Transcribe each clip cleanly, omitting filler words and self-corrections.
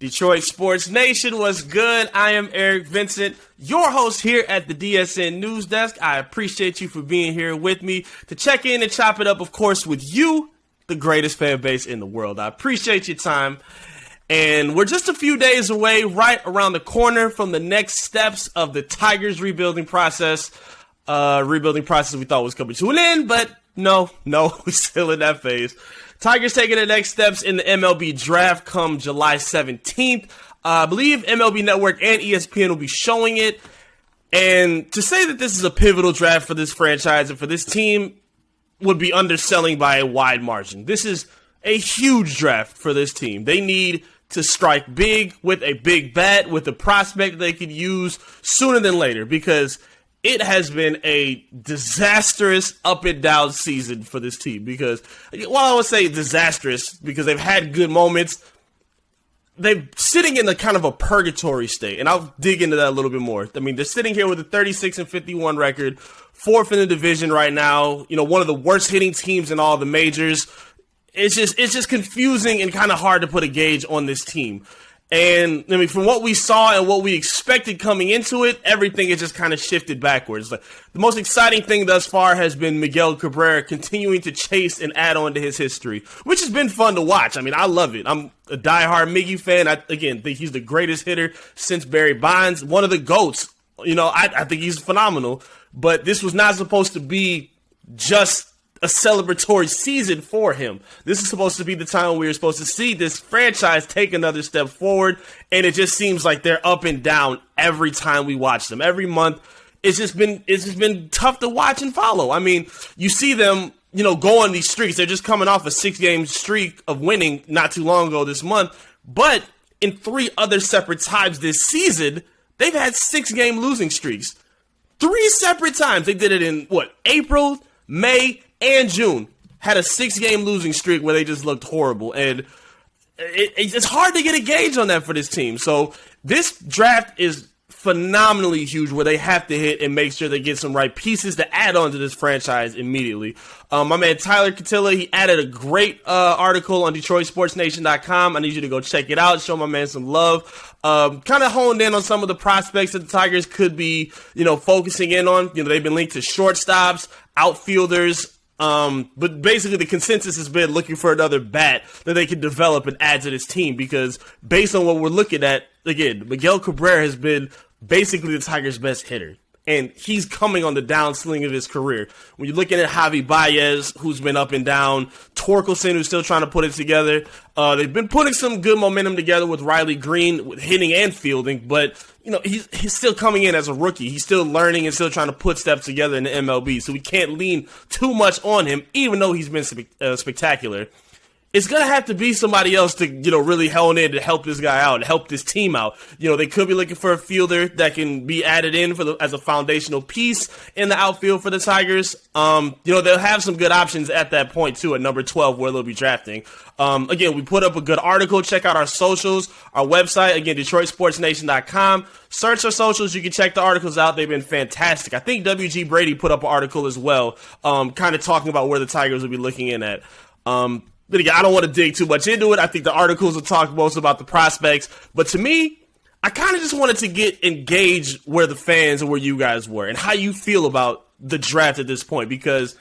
Detroit Sports Nation, what's good? I am Eric Vincent, your host here at the DSN News Desk. I appreciate you for being here with me to check in and chop it up, of course, with you, the greatest fan base in the world. I appreciate your time. And we're just a few days away, right around the corner from the next steps of the Tigers rebuilding process. We thought was coming to an end, but no, we're still in that phase. Tigers taking the next steps in the MLB draft come July 17th. I believe MLB Network and ESPN will be showing it. And to say that this is a pivotal draft for this franchise and for this team would be underselling by a wide margin. This is a huge draft for this team. They need to strike big with a big bat, with a prospect they could use sooner than later, because it has been a disastrous up and down season for this team. Because, while I would say disastrous, because they've had good moments, they're sitting in a kind of a purgatory state. And I'll dig into that a little bit more. I mean, they're sitting here with a 36-51 record, fourth in the division right now. You know, one of the worst hitting teams in all the majors. It's just confusing and kind of hard to put a gauge on this team. And, I mean, from what we saw and what we expected coming into it, everything has just kind of shifted backwards. Like, the most exciting thing thus far has been Miguel Cabrera continuing to chase and add on to his history, which has been fun to watch. I mean, I love it. I'm a diehard Miggy fan. I, again, think he's the greatest hitter since Barry Bonds, one of the GOATs. You know, I think he's phenomenal. But this was not supposed to be just a celebratory season for him. This is supposed to be the time we were supposed to see this franchise take another step forward, and it just seems like they're up and down every time we watch them. Every month, it's just been tough to watch and follow. I mean, you see them, you know, go on these streaks. They're just coming off a 6-game streak of winning not too long ago this month, but in 3 other separate times this season, they've had 6-game losing streaks. 3 separate times. They did it in, April, May, and June. Had a 6-game losing streak where they just looked horrible. And it's hard to get a gauge on that for this team. So this draft is phenomenally huge, where they have to hit and make sure they get some right pieces to add on to this franchise immediately. My man Tyler Catilla, he added a great article on DetroitSportsNation.com. I need you to go check it out. Show my man some love. Kind of honed in on some of the prospects that the Tigers could be, you know, focusing in on. You know, they've been linked to shortstops, outfielders. But basically the consensus has been looking for another bat that they can develop and add to this team, because based on what we're looking at, again, Miguel Cabrera has been basically the Tigers' best hitter. And he's coming on the downswing of his career. When you're looking at Javi Baez, who's been up and down, Torkelson, who's still trying to put it together, they've been putting some good momentum together with Riley Green, with hitting and fielding, but you know, he's still coming in as a rookie. He's still learning and still trying to put steps together in the MLB, so we can't lean too much on him, even though he's been spectacular. It's going to have to be somebody else to, you know, really hone in to help this guy out, help this team out. You know, they could be looking for a fielder that can be added in as a foundational piece in the outfield for the Tigers. You know, they'll have some good options at that point, too, at number 12, where they'll be drafting. Again, we put up a good article. Check out our socials, our website, again, DetroitSportsNation.com. Search our socials. You can check the articles out. They've been fantastic. I think W.G. Brady put up an article as well, kind of talking about where the Tigers will be looking in at. But again, I don't want to dig too much into it. I think the articles will talk most about the prospects. But to me, I kind of just wanted to get engaged where the fans and where you guys were and how you feel about the draft at this point. Because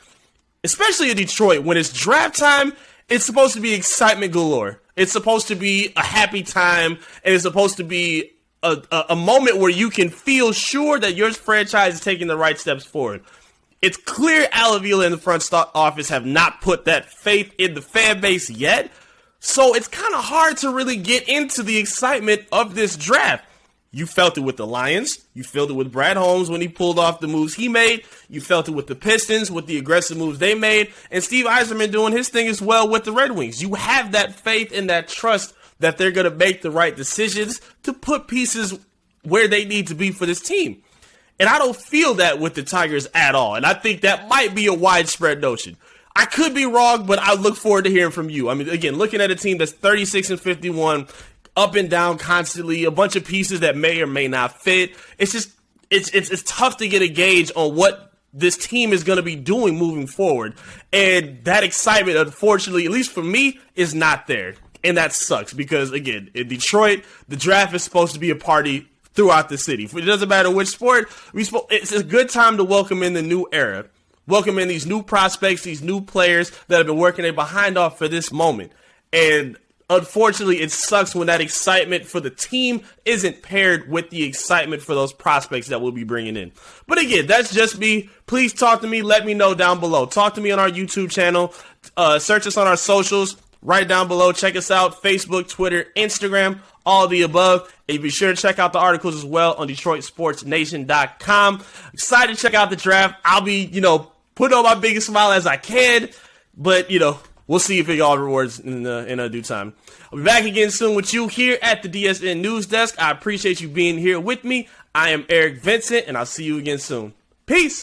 especially in Detroit, when it's draft time, it's supposed to be excitement galore. It's supposed to be a happy time, and it's supposed to be a moment where you can feel sure that your franchise is taking the right steps forward. It's clear Al Avila and the front office have not put that faith in the fan base yet, so it's kind of hard to really get into the excitement of this draft. You felt it with the Lions. You felt it with Brad Holmes when he pulled off the moves he made. You felt it with the Pistons with the aggressive moves they made, and Steve Yzerman doing his thing as well with the Red Wings. You have that faith and that trust that they're going to make the right decisions to put pieces where they need to be for this team. And I don't feel that with the Tigers at all. And I think that might be a widespread notion. I could be wrong, but I look forward to hearing from you. I mean, again, looking at a team that's 36-51, up and down constantly, a bunch of pieces that may or may not fit. It's just, it's tough to get a gauge on what this team is going to be doing moving forward. And that excitement, unfortunately, at least for me, is not there. And that sucks because, again, in Detroit, the draft is supposed to be a party throughout the city. It doesn't matter which sport. It's a good time to welcome in the new era. Welcome in these new prospects, these new players that have been working their behind off for this moment. And unfortunately, it sucks when that excitement for the team isn't paired with the excitement for those prospects that we'll be bringing in. But again, that's just me. Please talk to me. Let me know down below. Talk to me on our YouTube channel. Search us on our socials right down below. Check us out. Facebook, Twitter, Instagram, all the above. And be sure to check out the articles as well on DetroitSportsNation.com. Excited to check out the draft. I'll be, putting on my biggest smile as I can. But, we'll see if it all rewards in a due time. I'll be back again soon with you here at the DSN News Desk. I appreciate you being here with me. I am Eric Vincent, and I'll see you again soon. Peace.